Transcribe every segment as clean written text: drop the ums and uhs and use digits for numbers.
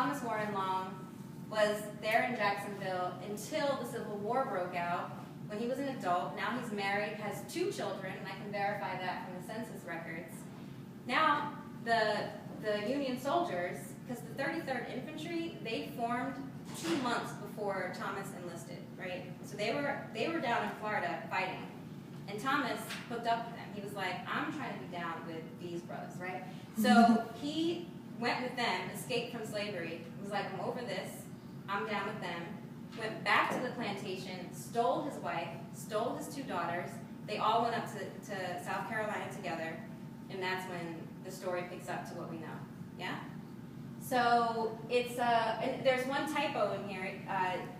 Thomas Warren Long was there in Jacksonville until the Civil War broke out, when he was an adult. Now he's married, has 2 children, and I can verify that from the census records. Now, the Union soldiers, because the 33rd Infantry, they formed 2 months before Thomas enlisted, right? So they were down in Florida fighting, and Thomas hooked up with them. He was like, I'm trying to be down with these bros, right? So he went with them, escaped from slavery, was like, I'm over this, I'm down with them, went back to the plantation, stole his wife, stole his 2 daughters. They all went up to South Carolina together, and that's when the story picks up to what we know, yeah? So it's, and there's one typo in here.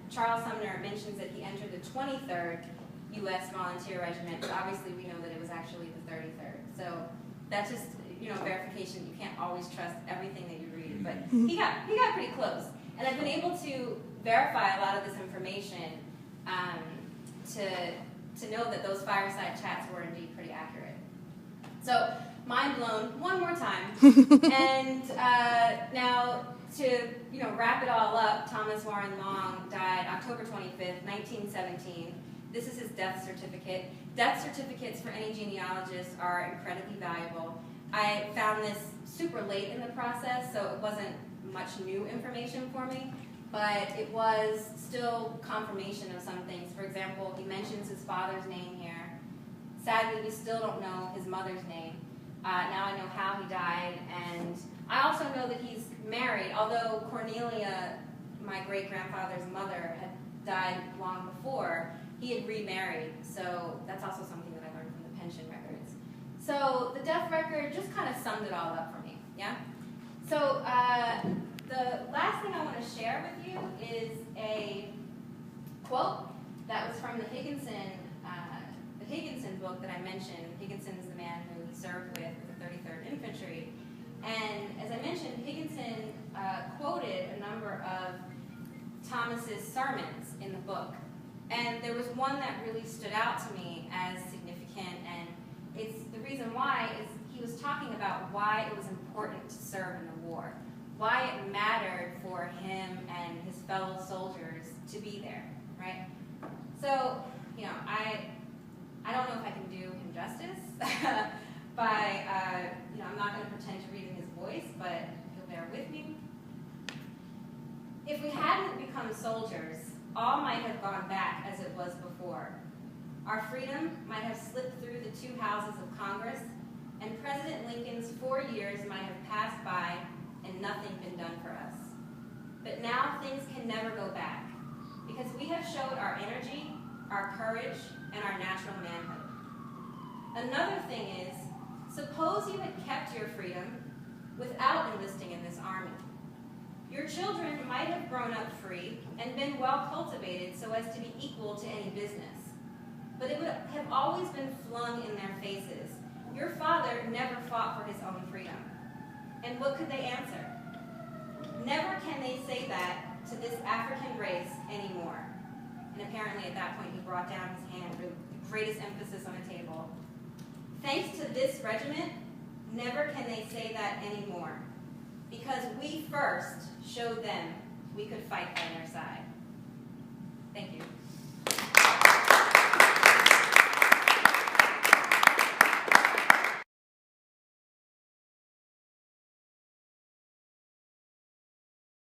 Charles Sumner mentions that he entered the 23rd U.S. Volunteer Regiment, but obviously we know that it was actually the 33rd. So that's just, verification. You can't always trust everything that you read, but he got pretty close. And I've been able to verify a lot of this information to know that those fireside chats were indeed pretty accurate. So, mind blown one more time. And now to wrap it all up, Thomas Warren Long died October 25th, 1917. This is his death certificate. Death certificates for any genealogist are incredibly valuable. I found this super late in the process, so it wasn't much new information for me, but it was still confirmation of some things. For example, he mentions his father's name here. Sadly, we still don't know his mother's name. Now I know how he died, and I also know that he's married, although Cornelia, my great-grandfather's mother, had died long before. He had remarried, so that's also something that I learned from the pension records. So the death record just kind of summed it all up for me, yeah? So the last thing I want to share with you is a quote that was from the Higginson book that I mentioned. Higginson is the man who he served with the 33rd Infantry. And as I mentioned, Higginson quoted a number of Thomas's sermons in the book. And there was one that really stood out to me as significant, and it's the reason why is he was talking about why it was important to serve in the war, why it mattered for him and his fellow soldiers to be there, right? So, I don't know if I can do him justice by, I'm not going to pretend to read in his voice, but you'll bear with me. If we hadn't become soldiers, all might have gone back as it was before. Our freedom might have slipped through the 2 houses of Congress, and President Lincoln's 4 years might have passed by and nothing been done for us. But now things can never go back, because we have showed our energy, our courage, and our natural manhood. Another thing is, suppose you had kept your freedom without enlisting in this army. Your children might have grown up free and been well cultivated so as to be equal to any business. But it would have always been flung in their faces. Your father never fought for his own freedom. And what could they answer? Never can they say that to this African race anymore. And apparently at that point he brought down his hand with the greatest emphasis on the table. Thanks to this regiment, never can they say that anymore. Because we first showed them we could fight by their side. Thank you.